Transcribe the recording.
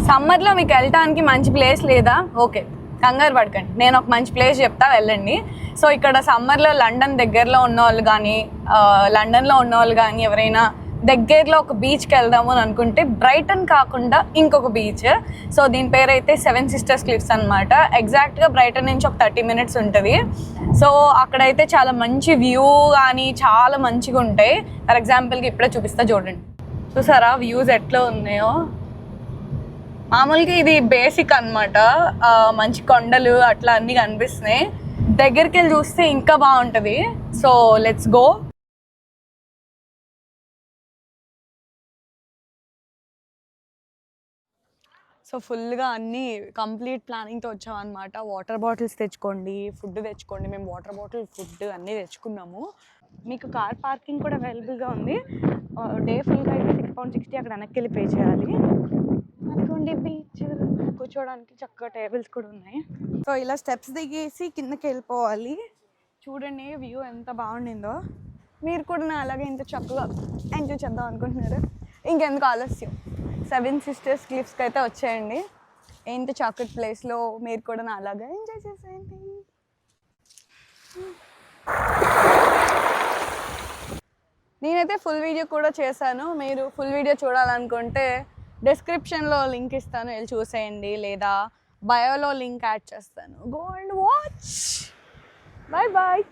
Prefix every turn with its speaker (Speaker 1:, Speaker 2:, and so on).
Speaker 1: సమ్మర్లో మీకు వెళ్ళటానికి మంచి ప్లేస్ లేదా? ఓకే, కంగారు పడకండి, నేను ఒక మంచి ప్లేస్ చెప్తా, వెళ్ళండి. సో ఇక్కడ సమ్మర్లో లండన్ దగ్గరలో ఉన్న వాళ్ళు కానీ లండన్లో ఉన్న వాళ్ళు కానీ ఎవరైనా దగ్గరలో ఒక బీచ్కి వెళ్దాము అని అనుకుంటే బ్రైటన్ కాకుండా ఇంకొక బీచ్. సో దీని పేరు అయితే 7 Sisters క్లిఫ్స్ అనమాట. ఎగ్జాక్ట్గా బ్రైటన్ నుంచి ఒక 30 minutes ఉంటుంది. సో అక్కడైతే చాలా మంచి వ్యూ కానీ చాలా మంచిగా ఉంటాయి. ఫర్ ఎగ్జాంపుల్కి ఇప్పుడే చూపిస్తా చూడండి. చూసారా వ్యూస్ ఎట్లా ఉన్నాయో? మామూలుగా ఇది బేసిక్ అనమాట, మంచి కొండలు అట్లా అన్నీ కనిపిస్తున్నాయి. దగ్గరికి వెళ్ళి చూస్తే ఇంకా బాగుంటుంది. So let's go. సో ఫుల్గా అన్నీ కంప్లీట్ ప్లానింగ్తో వచ్చామన్నమాట. వాటర్ బాటిల్స్ తెచ్చుకోండి, ఫుడ్ తెచ్చుకోండి. మేము వాటర్ బాటిల్, ఫుడ్ అన్నీ తెచ్చుకున్నాము. మీకు కార్ పార్కింగ్ కూడా అవైలబుల్గా ఉంది. డే ఫుల్గా అయితే £6.60 అక్కడ వెనక్కి వెళ్ళి పే చేయాలి. అదిగోండి బీచ్, కూర్చోడానికి చక్కగా టేబుల్స్ కూడా ఉన్నాయి. సో ఇలా స్టెప్స్ దిగేసి కిందకి వెళ్ళిపోవాలి. చూడండి వ్యూ ఎంత బాగుండిందో. మీరు కూడా నా అలాగే ఇంత చక్కగా ఎంజాయ్ చేద్దాం అనుకుంటున్నారు. ఇంకెందుకు ఆలస్యం, 7 Sisters క్లిఫ్స్కి అయితే వచ్చేయండి. ఏంటి చాక్లెట్ ప్లేస్లో మీరు కూడా నా అలాగా ఎంజాయ్ చేసేయండి. నేనైతే ఫుల్ వీడియో కూడా చేశాను. మీరు ఫుల్ వీడియో చూడాలనుకుంటే డిస్క్రిప్షన్లో లింక్ ఇస్తాను, వెళ్ళి చూసేయండి. లేదా బయోలో లింక్ యాడ్ చేస్తాను. Go and watch. Bye bye.